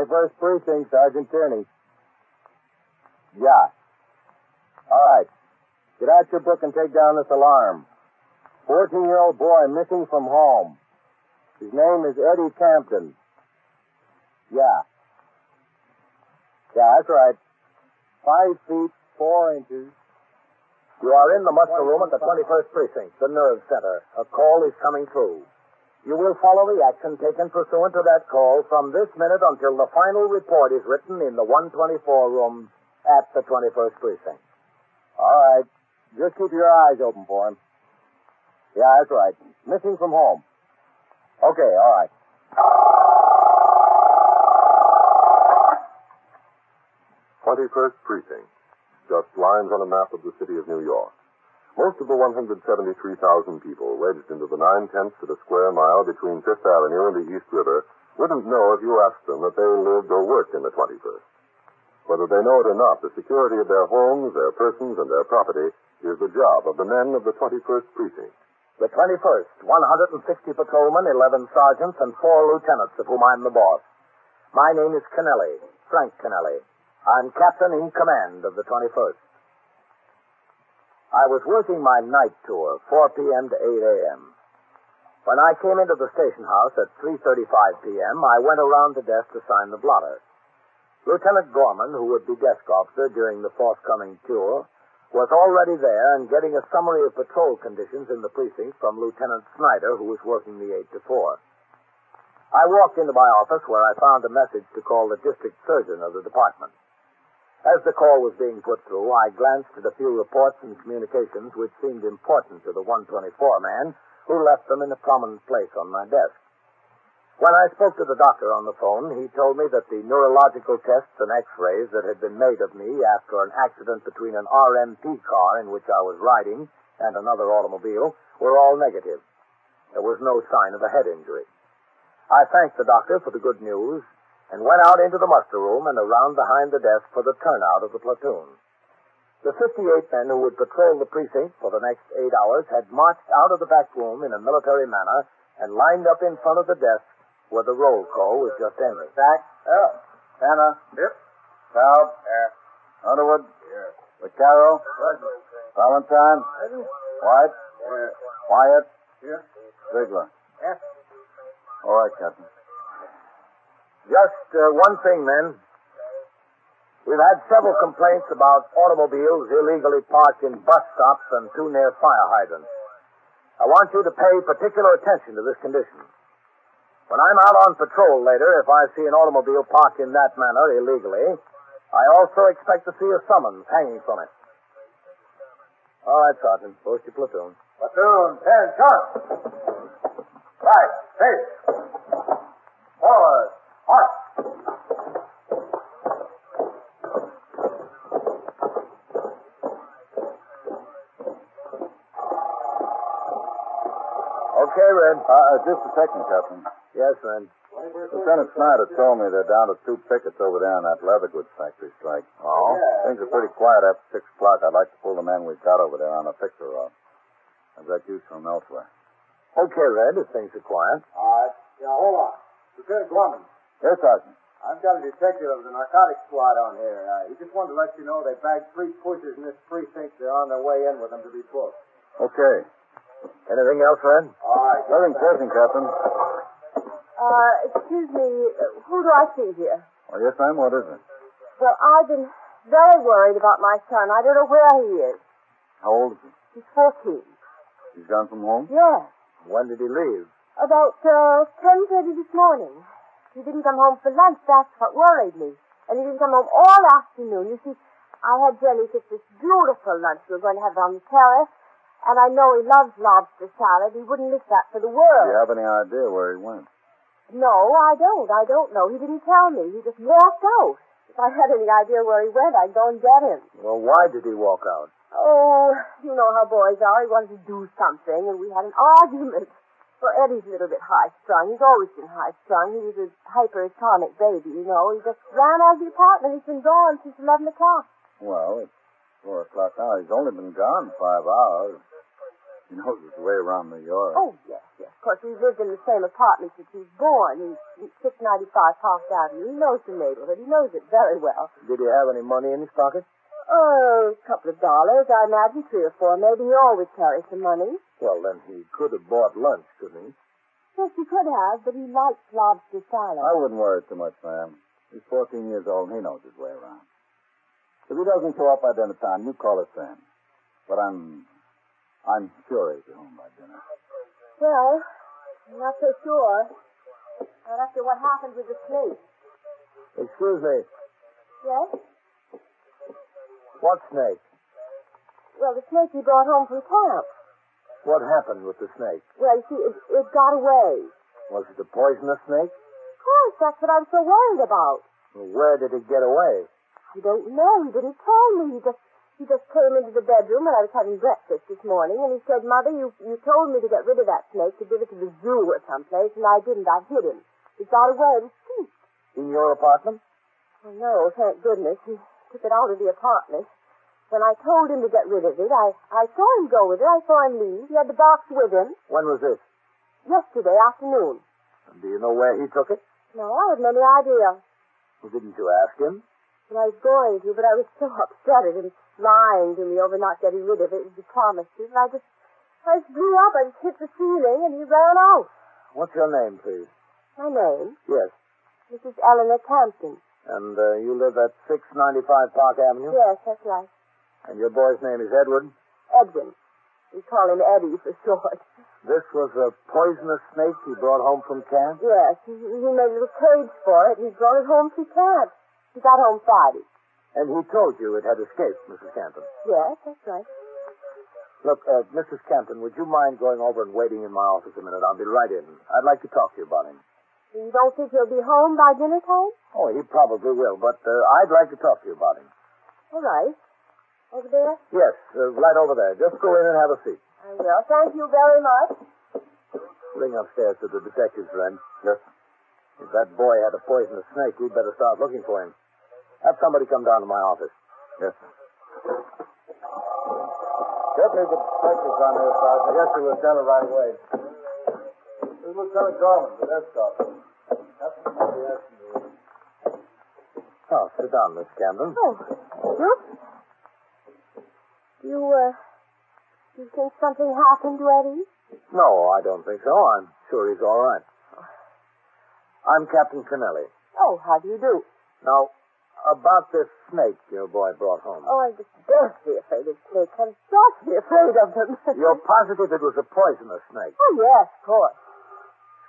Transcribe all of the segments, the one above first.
21st Precinct, Sergeant Tierney. Yeah. All right. Get out your book and take down this alarm. 14-year-old boy missing from home. His name is Eddie Campton. Yeah. Yeah, that's right. 5 feet, 4 inches. You are in the muster room at the 21st Precinct, the nerve center. A call is coming through. You will follow the action taken pursuant to that call from this minute until the final report is written in the 124 room at the 21st Precinct. All right. Just keep your eyes open for him. Yeah, that's right. Missing from home. Okay, all right. 21st Precinct. Just lines on a map of the city of New York. Most of the 173,000 people wedged into the 9/10 of a square mile between Fifth Avenue and the East River wouldn't know if you asked them that they lived or worked in the 21st. Whether they know it or not, the security of their homes, their persons, and their property is the job of the men of the 21st Precinct. The 21st, 160 patrolmen, 11 sergeants, and 4 lieutenants, of whom I'm the boss. My name is Kennelly, Frank Kennelly. I'm captain in command of the 21st. I was working my night tour, 4 p.m. to 8 a.m. When I came into the station house at 3:35 p.m., I went around the desk to sign the blotter. Lieutenant Gorman, who would be desk officer during the forthcoming tour, was already there and getting a summary of patrol conditions in the precinct from Lieutenant Snyder, who was working the 8 to 4. I walked into my office where I found a message to call the district surgeon of the department. As the call was being put through, I glanced at a few reports and communications which seemed important to the 124 man, who left them in a prominent place on my desk. When I spoke to the doctor on the phone, he told me that the neurological tests and x-rays that had been made of me after an accident between an RMP car in which I was riding and another automobile were all negative. There was no sign of a head injury. I thanked the doctor for the good news and went out into the muster room and around behind the desk for the turnout of the platoon. The 58 men who would patrol the precinct for the next 8 hours had marched out of the back room in a military manner and lined up in front of the desk where the roll call was just ending. Back. Hannah. Yep. Taub. Here. Underwood. Here. Vaccaro. Present. Valentine. White. Here. Wyatt. Here. Ziegler. Yes. All right, Captain. Just one thing, men. We've had several complaints about automobiles illegally parked in bus stops and too near fire hydrants. I want you to pay particular attention to this condition. When I'm out on patrol later, if I see an automobile parked in that manner illegally, I also expect to see a summons hanging from it. All right, Sergeant. Post your platoon. Platoon, 10, sharp. Right, face. Forward. March. Okay, Red. Just a second, Captain. Yes, Red. Lieutenant Snyder told me they're down to 2 pickets over there on that leather goods factory strike. Oh? Things are pretty quiet after 6 o'clock. I'd like to pull the men we've got over there on a fixer route. I've got use for them elsewhere. Okay, Red, if things are quiet. All right. Now, hold on. Lieutenant Gorman, Yes, Sergeant. I've got a detective of the narcotics squad on here. He just wanted to let you know they bagged 3 pushers in this precinct. They're on their way in with them to be booked. Okay. Anything else, Red? All right. Nothing pressing, Captain. Excuse me, who do I see here? Oh, yes, ma'am. What is it? Well, I've been very worried about my son. I don't know where he is. How old is he? He's 14. He's gone from home? Yes. When did he leave? About 10:30 this morning. He didn't come home for lunch. That's what worried me. And he didn't come home all afternoon. You see, I had Jenny cook this beautiful lunch. We were going to have it on the terrace. And I know he loves lobster salad. He wouldn't miss that for the world. Do you have any idea where he went? No, I don't. I don't know. He didn't tell me. He just walked out. If I had any idea where he went, I'd go and get him. Well, why did he walk out? Oh, you know how boys are. He wanted to do something, and we had an argument. Well, Eddie's a little bit high-strung. He's always been high-strung. He was a hypertonic baby, you know. He just ran out of the apartment. He's been gone since 11 o'clock. Well, it's 4 o'clock now. He's only been gone 5 hours. He knows his way around New York. Oh, yes, yes. Of course, we've lived in the same apartment since he was born. He's 695 Park Avenue. He knows the neighborhood. He knows it very well. Did he have any money in his pocket? Oh, a couple of dollars. I imagine 3 or 4. Maybe he always carries some money. Well, then he could have bought lunch, couldn't he? Yes, he could have, but he likes lobster salad. I wouldn't worry too much, ma'am. He's 14 years old and he knows his way around. If he doesn't show up by dinner time, you call us then. But I'm sure he'll be home by dinner. Well, I'm not so sure. Not after what happened with the snake. Excuse me. Yes? What snake? Well, the snake he brought home from camp. What happened with the snake? Well, you see, it got away. Was it a poisonous snake? Of course, that's what I'm so worried about. Well, where did it get away? I don't know. He didn't tell me. He just came into the bedroom when I was having breakfast this morning, and he said, Mother, you told me to get rid of that snake, to give it to the zoo or someplace, and I didn't. I hid him. It got away. It was cheap. In your apartment? Oh, no, thank goodness. He took it out of the apartment. When I told him to get rid of it, I saw him go with it. I saw him leave. He had the box with him. When was this? Yesterday afternoon. And do you know where he took it? No, I haven't any idea. Well, didn't you ask him? Well, I was going to, but I was so upset at him lying to me over not getting rid of it as he promised to. And I just blew up. I just hit the ceiling, and he ran out. What's your name, please? My name? Yes. Mrs. Eleanor Campton. And you live at 695 Park Avenue? Yes, that's right. And your boy's name is Edward? Edwin. We call him Eddie for short. This was a poisonous snake he brought home from camp? Yes, he made a little cage for it, and he brought it home from camp. He got home Friday. And he told you it had escaped, Mrs. Campton? Yes, that's right. Look, Mrs. Campton, would you mind going over and waiting in my office a minute? I'll be right in. I'd like to talk to you about him. You don't think he'll be home by dinner time? Oh, he probably will, but I'd like to talk to you about him. All right. Over there? Yes, right over there. Just go in and have a seat. I will. Thank you very much. Ring upstairs to the detective's friend. Yes. If that boy had a poisonous snake, we'd better start looking for him. Have somebody come down to my office. Yes. Get me the detectives on here, Sergeant. Yes, sir, Lieutenant, right away. This is Lieutenant Gorman, the desk officer. That's somebody asking you. Oh, sit down, Miss Campton. Oh, you? You think something happened to Eddie? No, I don't think so. I'm sure he's all right. I'm Captain Kennelly. Oh, how do you do? Now, about this snake your boy brought home. Oh, I'm just desperately afraid of snakes. I'm desperately afraid of them. You're positive it was a poisonous snake? Oh, yes, of course.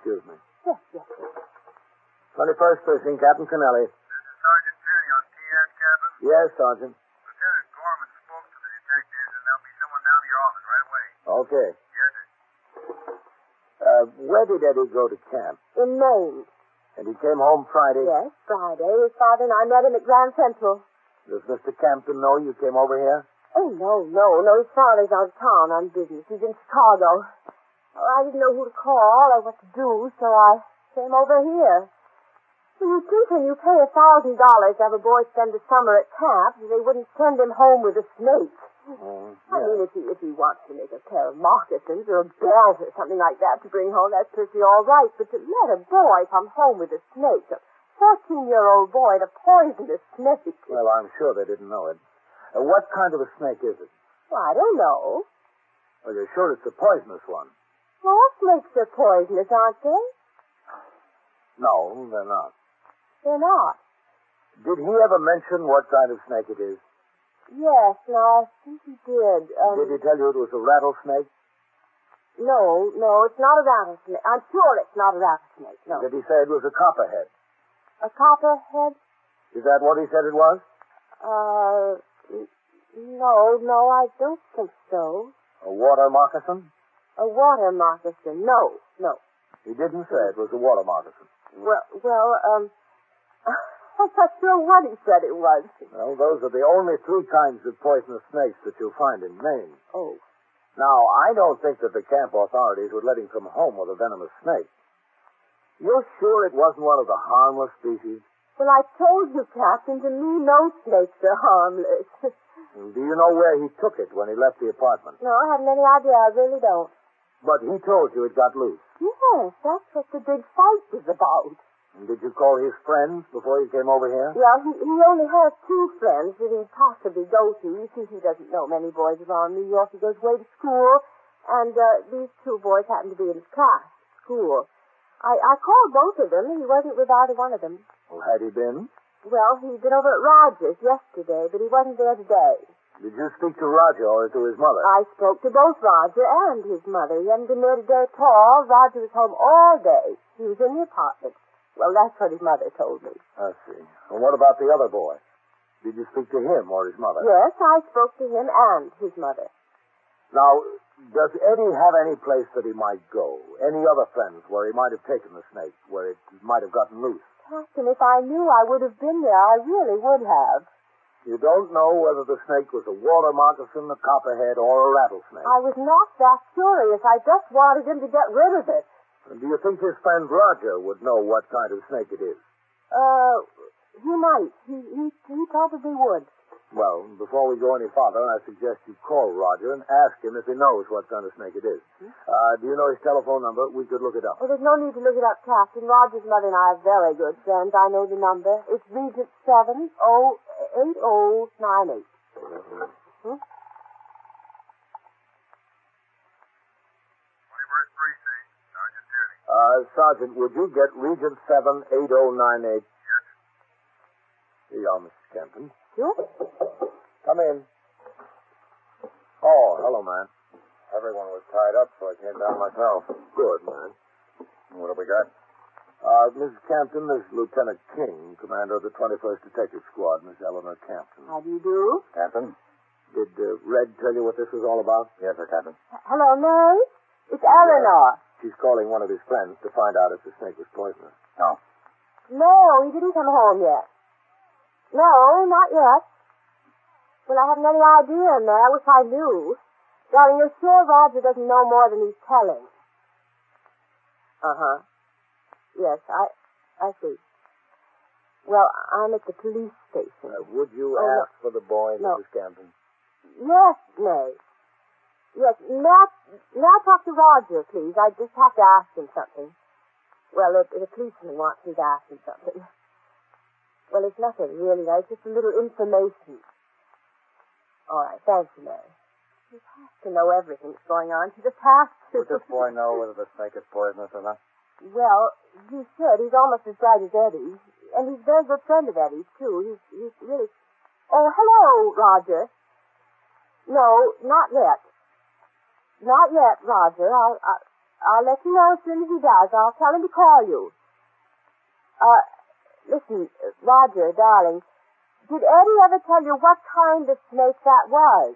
Excuse me. Yes. 21st Precinct, Captain Kennelly. This is Sergeant Tierney on TS cabin. Yes, Sergeant. Lieutenant Gorman spoke to the detectives, and there'll be someone down to your office right away. Okay. Yes, sir. Where did Eddie go to camp? In Maine. And he came home Friday? Yes, Friday. His father and I met him at Grand Central. Does Mr. Campton know you came over here? Oh, no. His father's out of town on business. He's in Chicago. Oh, I didn't know who to call or what to do, so I came over here. Well, you think when you pay $1,000 to have a boy spend the summer at camp, they wouldn't send him home with a snake. I mean, if he wants to make a pair of moccasins or a belt or something like that to bring home, that's perfectly all right. But to let a boy come home with a snake, a 14-year-old boy, to poison a snake. Well, I'm sure they didn't know it. What kind of a snake is it? Well, I don't know. Well, you're sure it's a poisonous one? All snakes are poisonous, aren't they? No, they're not. They're not. Did he ever mention what kind of snake it is? Yes, no, I think he did. Did he tell you it was a rattlesnake? No, it's not a rattlesnake. I'm sure it's not a rattlesnake, no. Did he say it was a copperhead? A copperhead? Is that what he said it was? No, I don't think so. A water moccasin? A water moccasin, no. He didn't say it was a water moccasin. Well, I'm not sure what he said it was. Well, those are the only 3 kinds of poisonous snakes that you'll find in Maine. Oh. Now, I don't think that the camp authorities would let him come home with a venomous snake. You're sure it wasn't one of the harmless species? Well, I told you, Captain, to me no snakes are harmless. Do you know where he took it when he left the apartment? No, I haven't any idea. I really don't. But he told you it got loose. Yes, that's what the big fight was about. And did you call his friends before he came over here? Well, he only has 2 friends that he'd possibly go to. You see, he doesn't know many boys around New York. He goes away to school, and these 2 boys happen to be in his class at school. I called both of them. He wasn't with either one of them. Well, had he been? Well, he'd been over at Roger's yesterday, but he wasn't there today. Did you speak to Roger or to his mother? I spoke to both Roger and his mother. He hadn't been there today at all. Roger was home all day. He was in the apartment. Well, that's what his mother told me. I see. And what about the other boy? Did you speak to him or his mother? Yes, I spoke to him and his mother. Now, does Eddie have any place that he might go? Any other friends where he might have taken the snake, where it might have gotten loose? Captain, if I knew I would have been there, I really would have. You don't know whether the snake was a water moccasin, a copperhead, or a rattlesnake? I was not that curious. I just wanted him to get rid of it. And do you think his friend Roger would know what kind of snake it is? He might. He probably would. Well, before we go any farther, I suggest you call Roger and ask him if he knows what kind of snake it is. Do you know his telephone number? We could look it up. Oh, there's no need to look it up, Captain. Roger's mother and I are very good friends. I know the number. It's Regent 78098. 21st Precinct, Sergeant Tierney. Sergeant, would you get Regent 78098? Yes. Here you are, Mrs. Kenton. Sure. Come in. Oh, hello, man. Everyone was tied up, so I came down myself. Good, man. What have we got? Mrs. Campton, this is Lieutenant King, commander of the 21st Detective Squad, Miss Eleanor Campton. How do you do? Captain? Did Red tell you what this was all about? Yes, sir, Captain. Hello, Mary. It's Eleanor. She's calling one of his friends to find out if the snake was poisonous. No. No, he didn't come home yet. No, not yet. Well, I haven't any idea, Mary. I wish I knew. Darling, you're sure Roger doesn't know more than he's telling? Uh-huh. Yes, I see. Well, I'm at the police station. Would you Oh, ask for the boy, no. Mrs. Campton? Yes, May. Yes, may I talk to Roger, please? I just have to ask him something. Well, the policeman wants me to ask him something. Well, it's nothing, really. It's just a little information. All right, thank you, May. He has to know everything that's going on. He just has to. Would this boy know whether the snake is poisonous or not? Well, he should. He's almost as bright as Eddie. And he's a very good friend of Eddie's, too. He's really... Oh, hello, Roger. No, not yet. Not yet, Roger. I'll let you know as soon as he does. I'll tell him to call you. Listen, Roger, darling, did Eddie ever tell you what kind of snake that was?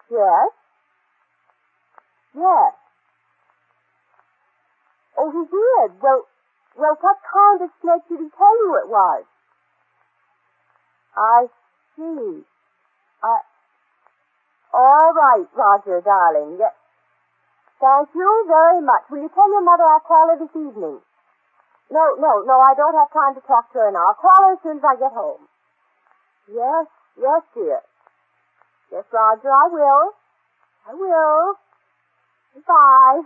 Yes? Yes. Oh, he did. Well, what kind of snake did he tell you it was? I see. All right, Roger, darling. Yes. Thank you very much. Will you tell your mother I'll call her this evening? No, I don't have time to talk to her now. I'll call her as soon as I get home. Yes, dear. Yes, Roger, I will. Goodbye.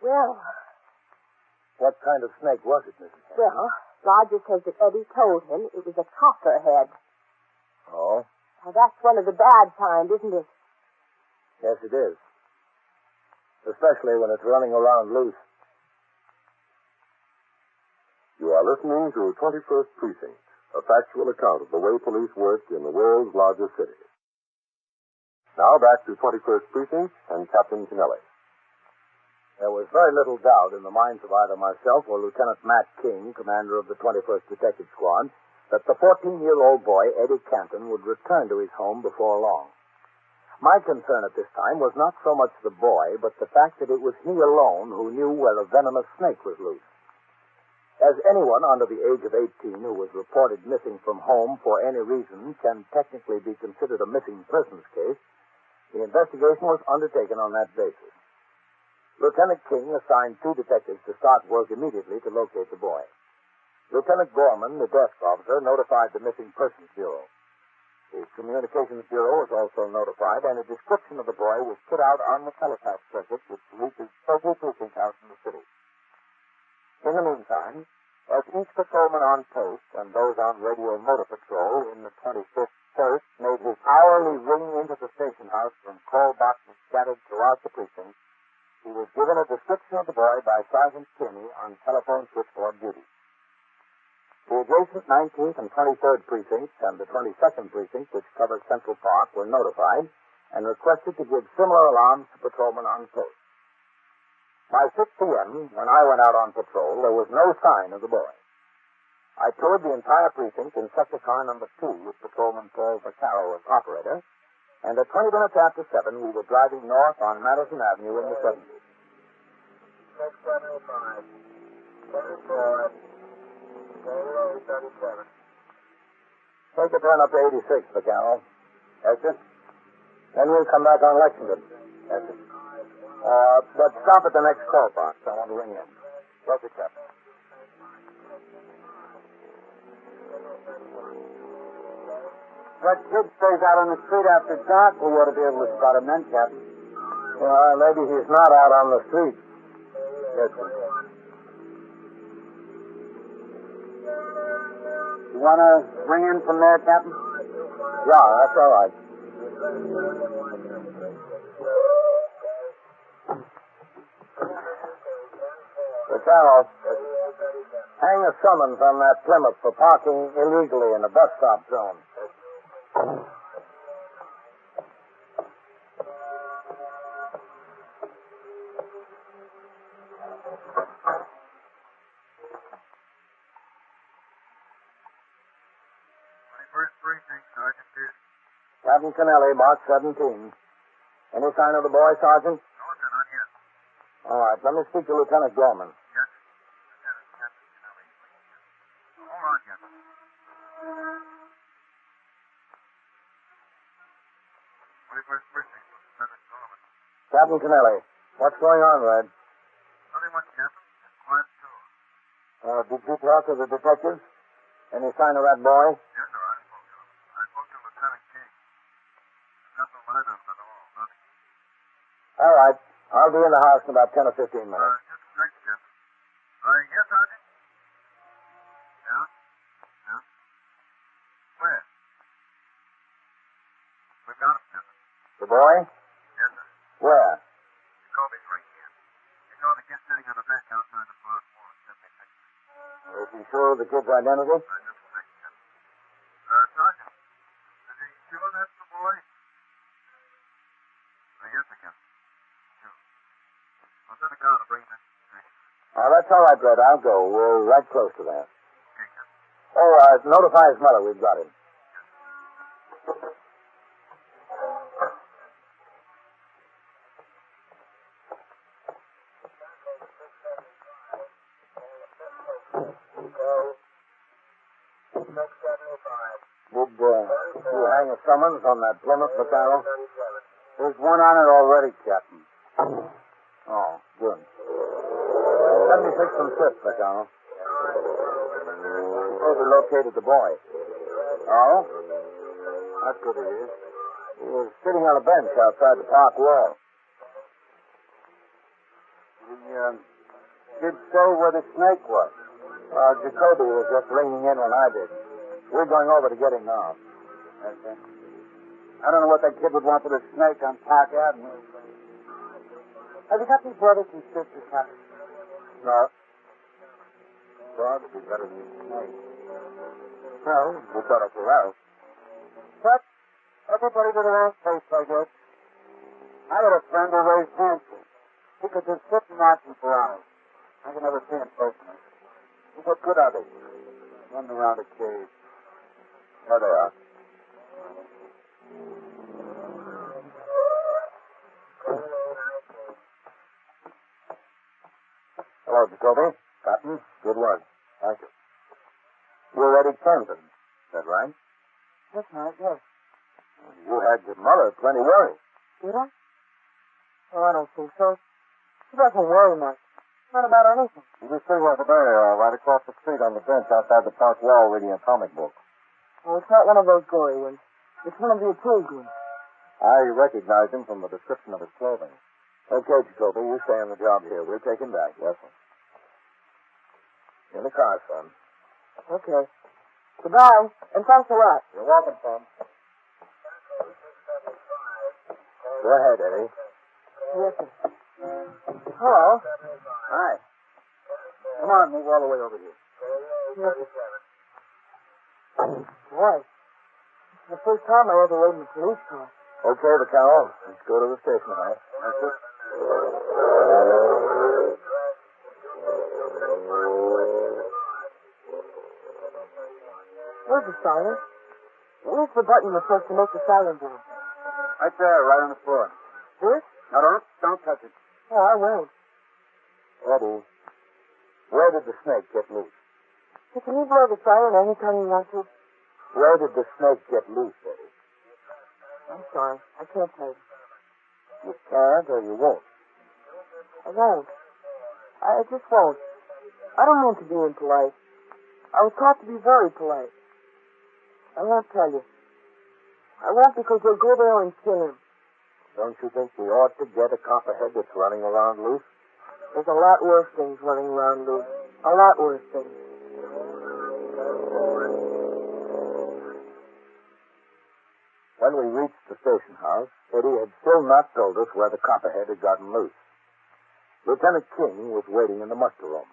Well... What kind of snake was it, Mrs. Campton? Well, Roger says that Eddie told him it was a copperhead. Oh? Now, that's one of the bad kind, isn't it? Yes, it is. Especially when it's running around loose. You are listening to 21st Precinct, a factual account of the way police work in the world's largest city. Now back to 21st Precinct and Captain Kennelly. There was very little doubt in the minds of either myself or Lieutenant Matt King, commander of the 21st Detective Squad, that the 14-year-old boy, Eddie Canton, would return to his home before long. My concern at this time was not so much the boy, but the fact that it was he alone who knew where a venomous snake was loose. As anyone under the age of 18 who was reported missing from home for any reason can technically be considered a missing persons case, the investigation was undertaken on that basis. Lieutenant King assigned 2 detectives to start work immediately to locate the boy. Lieutenant Gorman, the desk officer, notified the Missing Persons Bureau. The Communications Bureau was also notified, and a description of the boy was put out on the teletype circuit which reaches every precinct house in the city. In the meantime, as each patrolman on post and those on radio motor patrol in the 25th First made his hourly ring into the station house from call boxes scattered throughout the precinct, he was given a description of the boy by Sergeant Tierney on telephone switchboard duty. The adjacent 19th and 23rd precincts and the 22nd precinct, which covered Central Park, were notified and requested to give similar alarms to patrolmen on post. By 6 p.m., when I went out on patrol, there was no sign of the boy. I toured the entire precinct in sector car number 2 with Patrolman Paul Vaccaro as operator, and at 20 minutes after 7, we were driving north on Madison Avenue in the 70s. 675, 24, 37. Take a turn up to 86, Vaccaro. Yes, sir. Then we'll come back on Lexington. Yes, sir. But stop at the next call box. I want to ring in. Yes, sir, Captain. That kid stays out on the street after dark. We ought to be able to spot him then, Captain. Maybe he's not out on the street. Yes, sir. You want to ring in from there, Captain? Yeah, that's all right. Vaccaro, hang a summons on that Plymouth for parking illegally in the bus stop zone. First precinct, Sergeant Pierce. Captain Kennelly, Mark 17. Any sign of the boy, Sergeant? No, sir, not yet. All right, let me speak to Lieutenant Gorman. Yes, Lieutenant Captain Kennelly. Hold on, Captain. 21st precinct, Lieutenant Gorman. Captain Kennelly, what's going on, Red? Nothing much, Captain. Just quiet too. Did you talk to the detectives? Any sign of that boy? Yes, sir, I spoke to him. I spoke to Lieutenant King. There's nothing line on him at all. Nothing. All right, I'll be in the house in about 10 or 15 minutes. Just a second, Captain. Yes, Sergeant? Yeah? Yeah? Where? We got him, Captain. The boy? Yes, sir. Where? Jacoby's right here. You saw the kid sitting on a bench outside the front wall at 76th Street. Is he sure of the kid's identity? Just a second, Captain. Sergeant, is he sure that's the boy? Yes, sir, Captain. Sure. I'll send a car to bring him in. Oh, that's all right, Red. I'll go. We're right close to that. Okay, Captain. Oh, notify his mother. We've got him. Did you hang a summons on that Plymouth, Vaccaro? There's one on it already, Captain. Oh, good. 76th and 5th, Vaccaro. Suppose we located the boy. Oh? That's good he is. He was sitting on a bench outside the park wall. The kid say where the snake was. Jacoby was just ringing in when I did. We're going over to get him now. Okay. I don't know what that kid would want with a snake on Park Avenue. Have you got any brothers and sisters, Captain? No. Dog would be better than a snake. Well, we thought it was out. But everybody with their own taste, I guess. I had a friend who raised hamsters. He could just sit and watch them for hours. I could never see him personally. What good are they? Running around a cave. There they are. Hello, Jacoby. Captain, good work. Thank you. You're Eddie Camden. Is that right? That's right, yes. You had your mother plenty worried. Did I? Oh, I don't think so. She doesn't worry much. Not about anything. You just see her today, right across the street on the bench outside the park wall reading a comic book. Oh, it's not one of those gory ones. It's one of the approved ones. I recognized him from the description of his clothing. Okay, Jacoby, you stay on the job here. We'll take him back. Yes, sir. In the car, son. Okay. Goodbye, and thanks a lot. You're welcome, son. Go ahead, Eddie. Yes, sir. Hello. Hi. Come on, move all the way over here. Yes, sir. Boy, this is the first time I ever rode in a police car. Okay, Vaccaro. Let's go to the station house. That's it. Where's the siren? Where's the button that's supposed to make the siren go? Right there, right on the floor. This? Now, don't touch it. Oh, I won't. Eddie, where did the snake get loose? Hey, can you blow the siren anytime you want to? Where did the snake get loose, Eddie? I'm sorry. I can't tell you. You can't or you won't? I won't. I just won't. I don't mean to be impolite. I was taught to be very polite. I won't tell you. I won't because they'll go there and kill him. Don't you think we ought to get a copperhead that's running around loose? There's a lot worse things running around loose. A lot worse things. When we reached the station house, Eddie had still not told us where the copperhead had gotten loose. Lieutenant King was waiting in the muster room.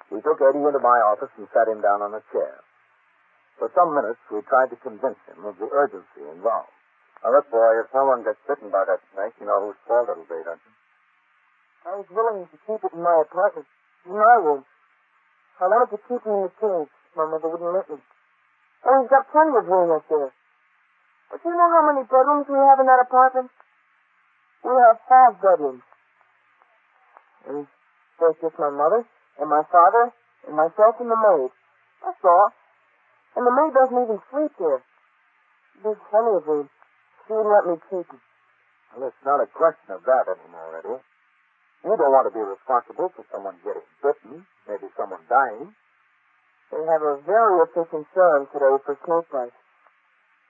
We took Eddie into my office and sat him down on a chair. For some minutes, we tried to convince him of the urgency involved. Now, look, boy, if someone gets bitten by that snake, you know whose fault it'll be, don't you? I was willing to keep it in my apartment, in my room. I wanted to keep him in the cage. My mother wouldn't let me. Oh, he's got plenty of room up there. But do you know how many bedrooms we have in that apartment? We have 5 bedrooms. And there's just my mother, and my father, and myself and the maid. That's all. And the maid doesn't even sleep there. There's plenty of room. She wouldn't let me keep him. Well, it's not a question of that anymore, Eddie. You don't want to be responsible for someone getting bitten, maybe someone dying. They have a very efficient serum today for snake bites.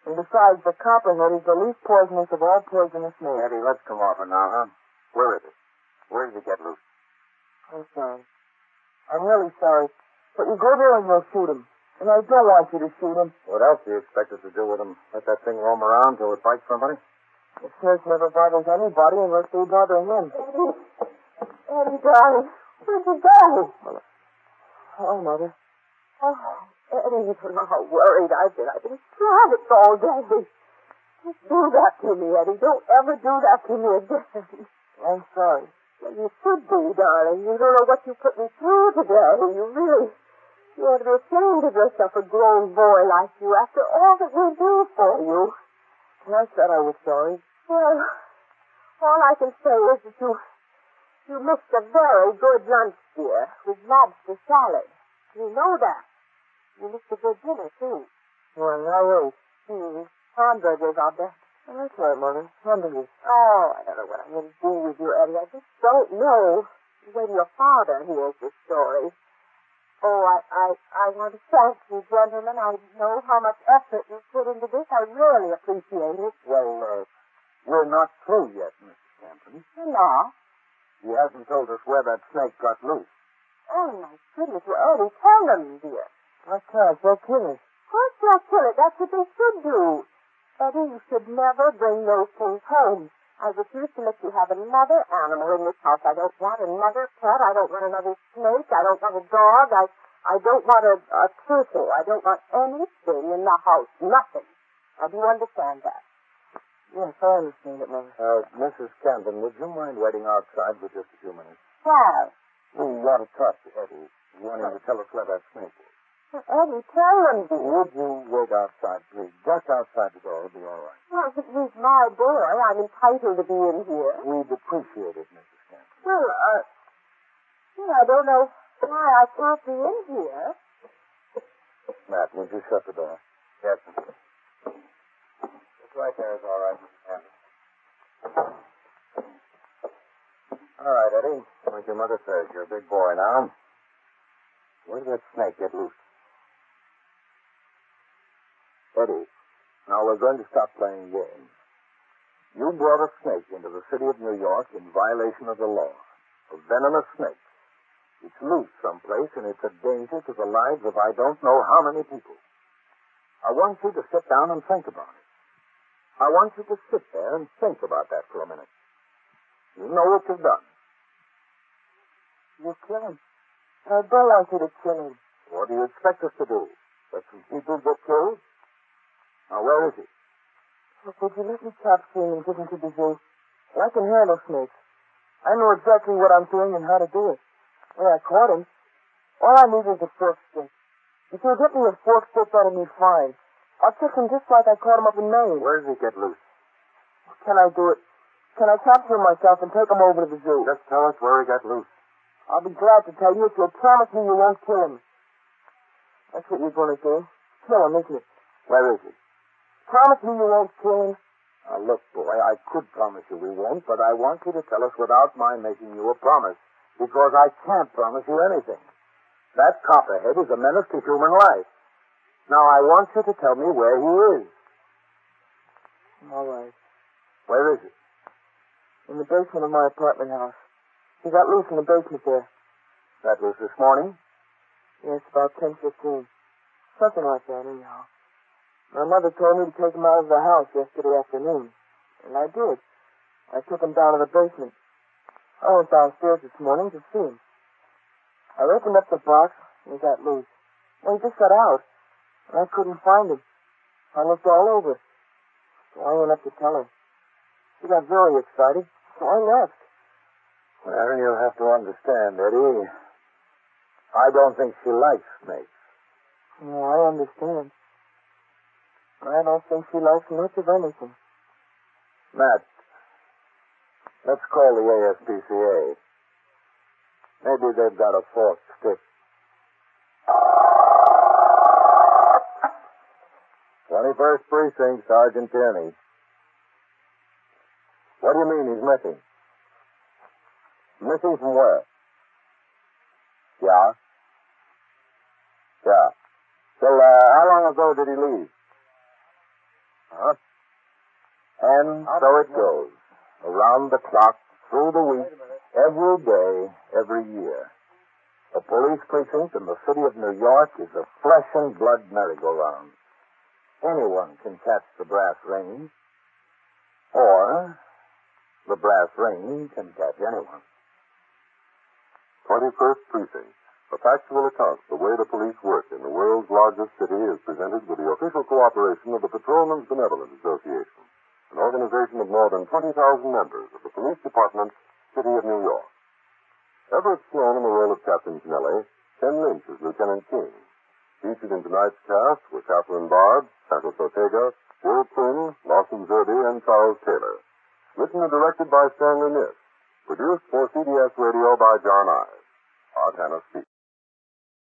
And besides, the copperhead is the least poisonous of all poisonous snakes. Eddie, let's come off it now, huh? Where is it? Where did it get loose? I'm sorry. I'm really sorry. But you go there and you'll shoot him. And I don't want you to shoot him. What else do you expect us to do with him? Let that thing roam around till it bites somebody? The snake never bothers anybody unless they bother him. Eddie, darling, where'd you go? Oh, Mother. Oh, Eddie, you don't know how worried I've been. I've been sad all day. Don't do that to me, Eddie. Don't ever do that to me again. I'm sorry. Well, you should be, darling. You don't know what you put me through today. You ought to be ashamed of yourself, a grown boy like you, after all that we do for you. And I said I was sorry. Well, all I can say is that you missed a very good lunch, dear, with lobster salad. You know that. You missed a good dinner, too. Well, I ate. Hamburgers, I'll bet. Oh, that's right, Mother. Hamburgers. Oh, I don't know what I'm going to do with you, Eddie. I just don't know. When your father hears the story. Oh, I want to thank you, gentlemen. I know how much effort you put into this. I really appreciate it. Well, we're not through yet, Mrs. Campbell. You're not? He hasn't told us where that snake got loose. Oh, my goodness. Well, Eddie, tell them, dear. I can't. They'll kill it. Of course they'll kill it. That's what they should do. Eddie, you should never bring those things home. I refuse to let you have another animal in this house. I don't want another pet. I don't want another snake. I don't want a dog. I don't want a turtle. I don't want anything in the house. Nothing. Now, do you understand that? Yes, I understand it, Mother. Mrs. Camden, would you mind waiting outside for just a few minutes? Well, We want to talk to Eddie. We want him to tell us where that snake is. Eddie, tell them, dear. Would you wait outside, please? Just outside the door. It'll be all right. Well, if he's my boy, I'm entitled to be in here. We'd appreciate it, Mrs. Camden. Well, I don't know why I can't be in here. Matt, would you shut the door? Yes, sir. It's right there is all right, Mrs. Campbell. All right, Eddie. Like your mother says, you're a big boy now. Where did that snake get loose? Eddie, now we're going to stop playing games. You brought a snake into the city of New York in violation of the law. A venomous snake. It's loose someplace, and it's a danger to the lives of I don't know how many people. I want you to sit down and think about it. I want you to sit there and think about that for a minute. You know what you've done. You kill him. I don't want you to kill him. What do you expect us to do? Let some people get killed? Now, where is he? Would you let me stop seeing him get into the zoo? I can handle snakes. I know exactly what I'm doing and how to do it. When I caught him, all I need is a fork stick. If you'll get me a fork stick, that'll be fine. I'll kick him just like I caught him up in Maine. Where does he get loose? Can I do it? Can I capture him myself and take him over to the zoo? Just tell us where he got loose. I'll be glad to tell you if you'll promise me you won't kill him. That's what you're going to do. Kill him, isn't it? Where is he? Promise me you won't kill him. Now, look, boy, I could promise you we won't, but I want you to tell us without my making you a promise, because I can't promise you anything. That Copperhead is a menace to human life. Now, I want you to tell me where he is. All right. Where is he? In the basement of my apartment house. He got loose in the basement there. That was this morning? Yes, about 10:15. Something like that, anyhow. My mother told me to take him out of the house yesterday afternoon. And I did. I took him down to the basement. I went downstairs this morning to see him. I opened up the box, and he got loose. Well, he just got out, and I couldn't find him. I looked all over. So I went up to tell her. She got very excited, so I left. Well, you'll have to understand, Eddie. I don't think she likes snakes. No, I understand. I don't think she likes much of anything. Matt, let's call the ASPCA. Maybe they've got a forked stick. 21st Precinct, Sergeant Tierney. What do you mean he's missing? Missing from where? Yeah. Well, how long ago did he leave? Huh? And so it goes. Around the clock, through the week, every day, every year. A police precinct in the city of New York is a flesh and blood merry-go-round. Anyone can catch the brass ring, or the brass ring can catch anyone. 21st Precinct. A factual account of the way the police work in the world's largest city is presented with the official cooperation of the Patrolmen's Benevolent Association, an organization of more than 20,000 members of the Police Department, City of New York. Everett Sloan in the role of Captain Kennelly, Ken Lynch as Lieutenant King. Featured in tonight's cast were Catherine Bard, Santos Ortega, Will Quinn, Lawson Zerby, and Charles Taylor. Written and directed by Stanley Niss. Produced for CBS Radio by John Ives. Art Hannah speaks.